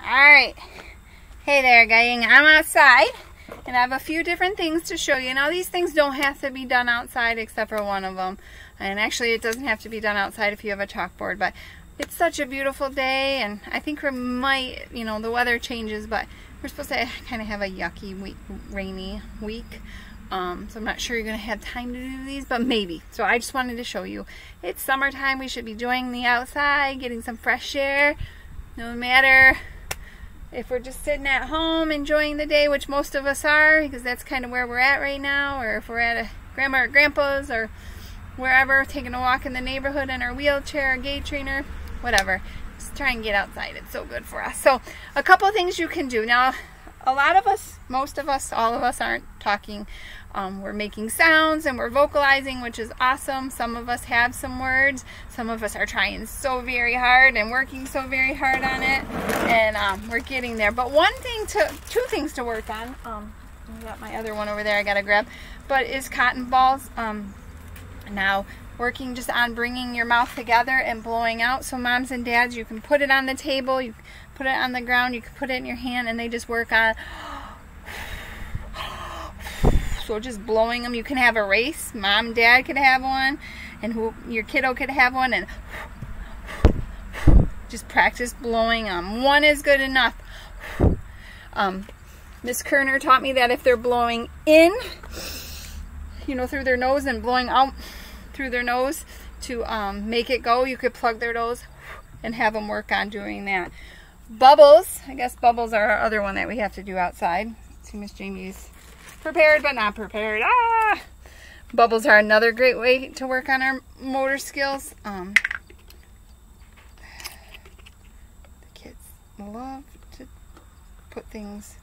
Alright, hey there gang, I'm outside and I have a few different things to show you. Now these things don't have to be done outside except for one of them, and actually it doesn't have to be done outside if you have a chalkboard, but it's such a beautiful day and I think we might, the weather changes, but we're supposed to kind of have a yucky week, rainy week. So I'm not sure you're going to have time to do these, but maybe. So I just wanted to show you. It's summertime. We should be enjoying the outside, getting some fresh air. No matter if we're just sitting at home enjoying the day, which most of us are, because that's kind of where we're at right now, or if we're at a grandma or grandpa's or wherever, taking a walk in the neighborhood in our wheelchair, gait trainer, whatever. Just try and get outside. It's so good for us. So a couple of things you can do. Now, a lot of us, most of us, all of us aren't talking. We're making sounds and we're vocalizing, which is awesome. Some of us have some words. Some of us are trying so very hard and working so very hard on it, and we're getting there. But two things to work on. I got my other one over there I gotta grab, but is cotton balls. Now working just on bringing your mouth together and blowing out. So moms and dads, you can put it on the table, you can put it on the ground, you can put it in your hand, and they just work on. So just blowing them. You can have a race. Mom and dad could have one, and your kiddo could have one, and just practice blowing them. One is good enough. Miss Kerner taught me that if they're blowing in, through their nose, and blowing out through their nose to make it go, you could plug their nose and have them work on doing that. Bubbles. I guess bubbles are our other one that we have to do outside. See, Miss Jamie's prepared but not prepared. Bubbles are another great way to work on our motor skills. The kids love to put things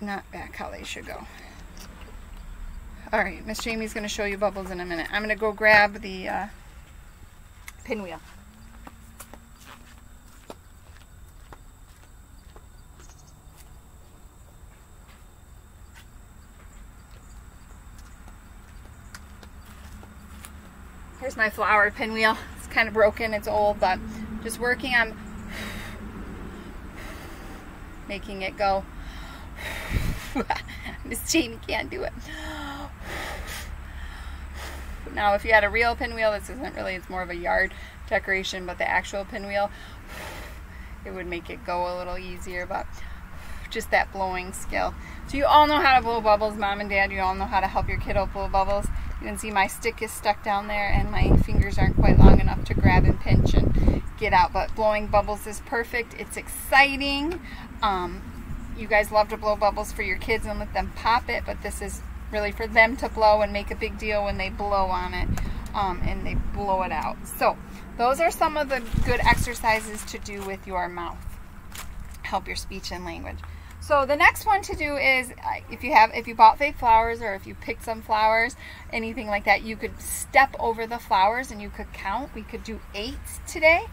not back how they should go. Alright, Miss Jamie's going to show you bubbles in a minute. I'm going to go grab the pinwheel. Here's my flower pinwheel. It's kind of broken, it's old, but just working on making it go. Miss Jamie can't do it. Now if you had a real pinwheel, this isn't really, it's more of a yard decoration, but the actual pinwheel, it would make it go a little easier, but just that blowing skill. So you all know how to blow bubbles, mom and dad, you all know how to help your kiddo blow bubbles. You can see my stick is stuck down there and my fingers aren't quite long enough to grab and pinch and get out, but blowing bubbles is perfect. It's exciting. You guys love to blow bubbles for your kids and let them pop it, but this is really for them to blow and make a big deal when they blow on it, and they blow it out. So those are some of the good exercises to do with your mouth. Help your speech and language. So the next one to do is, if you bought fake flowers, or if you picked some flowers, anything like that, you could step over the flowers and you could count. We could do 8 today.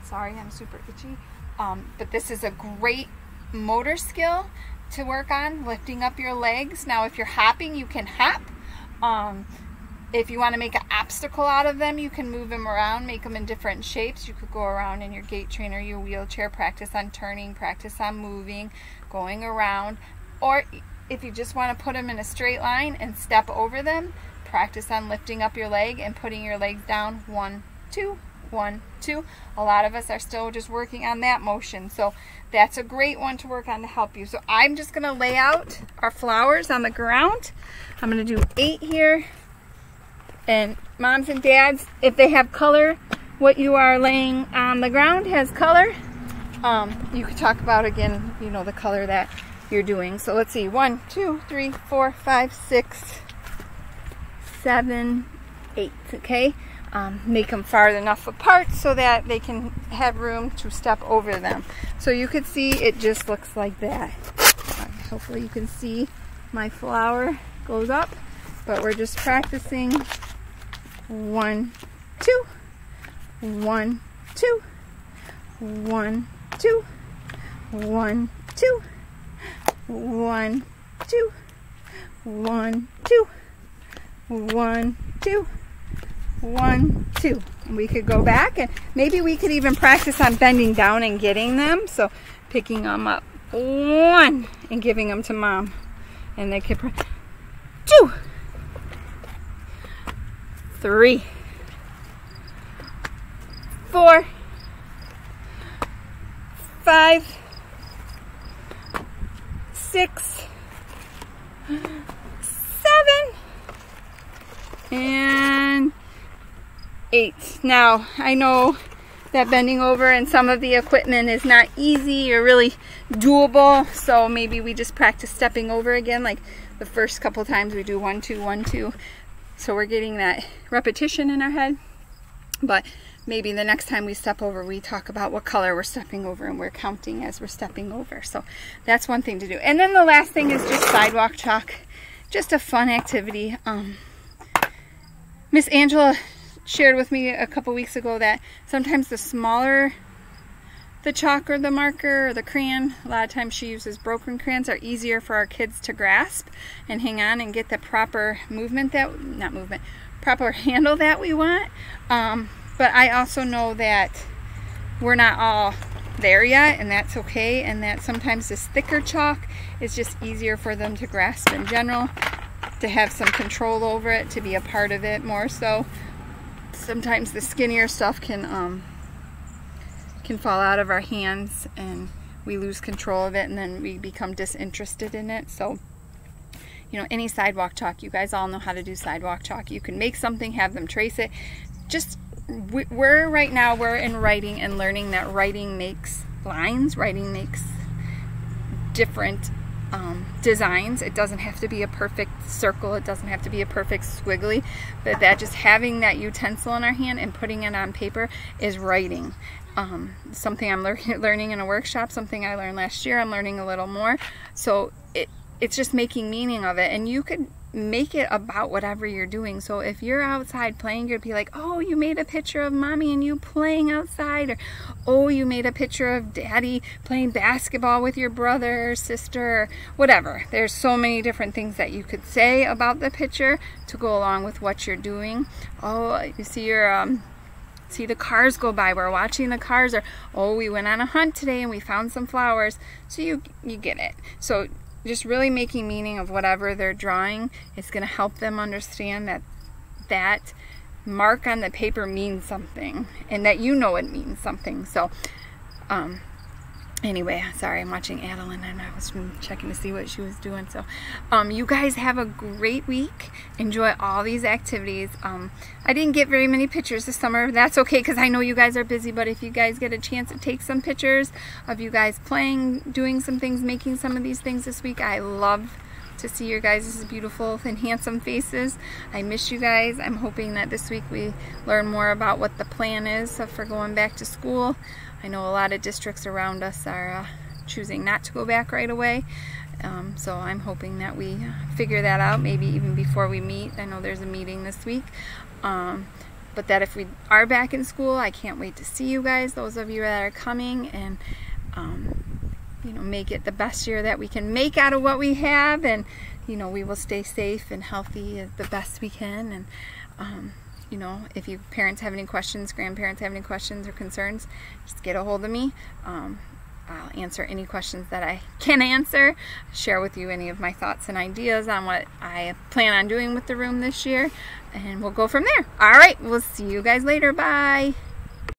Sorry, I'm super itchy. But this is a great motor skill to work on, lifting up your legs. Now if you're hopping, you can hop. If you want to make an obstacle out of them, you can move them around, make them in different shapes. You could go around in your gait trainer, your wheelchair, practice on turning, practice on moving, going around. Or if you just want to put them in a straight line and step over them, practice on lifting up your leg and putting your legs down. 1, 2, 1, 2. A lot of us are still just working on that motion. So that's a great one to work on to help you. So I'm just going to lay out our flowers on the ground. I'm going to do 8 here. And moms and dads, if they have color, what you are laying on the ground has color. You could talk about, again, the color that you're doing. So let's see, 1, 2, 3, 4, 5, 6, 7, 8, okay? Make them far enough apart so that they can have room to step over them. So you could see it just looks like that. Hopefully you can see my flower goes up, but we're just practicing. 1, 2, 1, 2, 1, 2, 1, 2, 1, 2, 1, 2, 1, 2, 1, 2. We could go back and maybe we could even practice on bending down and getting them. So picking them up, 1, and giving them to mom. And they could, 2, 3, 4, 5, 6, 7, and 8. Now, I know that bending over and some of the equipment is not easy or really doable, so maybe we just practice stepping over again. Like the first couple times we do 1, 2, 1, 2. So we're getting that repetition in our head. But maybe the next time we step over, we talk about what color we're stepping over and we're counting as we're stepping over. So that's one thing to do. And then the last thing is just sidewalk chalk. Just a fun activity. Miss Angela shared with me a couple weeks ago that sometimes the smaller the chalk or the marker or the crayon, a lot of times she uses broken crayons, are easier for our kids to grasp and hang on and get the proper movement that, not movement, proper handle that we want. But I also know that we're not all there yet, and that's okay, and that sometimes this thicker chalk is just easier for them to grasp in general, to have some control over it, to be a part of it more so. Sometimes the skinnier stuff can fall out of our hands and we lose control of it, and then we become disinterested in it. So, you know, any sidewalk chalk, you guys all know how to do sidewalk chalk. You can make something, have them trace it. Just, right now we're in writing and learning that writing makes lines, writing makes different designs. It doesn't have to be a perfect circle, it doesn't have to be a perfect squiggly, but that just having that utensil in our hand and putting it on paper is writing. Something I'm learning in a workshop, something I learned last year, I'm learning a little more. So it's just making meaning of it, and you could make it about whatever you're doing. So if you're outside playing, you'd be like, oh, you made a picture of mommy and you playing outside, or oh, you made a picture of daddy playing basketball with your brother or sister, or whatever. There's so many different things that you could say about the picture to go along with what you're doing. Oh, you see your see the cars go by, we're watching the cars, or oh, we went on a hunt today and we found some flowers. So you get it. So just really making meaning of whatever they're drawing is going to help them understand that that mark on the paper means something, and that you know it means something. So anyway, sorry, I'm watching Adeline and I was checking to see what she was doing. So you guys have a great week. Enjoy all these activities. I didn't get very many pictures this summer. That's okay, because I know you guys are busy, but if you guys get a chance to take some pictures of you guys playing, doing some things, making some of these things this week, I love to see your guys' beautiful and handsome faces. I miss you guys. I'm hoping that this week we learn more about what the plan is for going back to school. I know a lot of districts around us are choosing not to go back right away. So I'm hoping that we figure that out, maybe even before we meet. I know there's a meeting this week. But that if we are back in school, I can't wait to see you guys, those of you that are coming, and you know, make it the best year that we can make out of what we have, and you know, we will stay safe and healthy the best we can. And you know, if you parents have any questions, grandparents have any questions or concerns, just get a hold of me. I'll answer any questions that I can answer, share with you any of my thoughts and ideas on what I plan on doing with the room this year, and we'll go from there. All right, we'll see you guys later. Bye.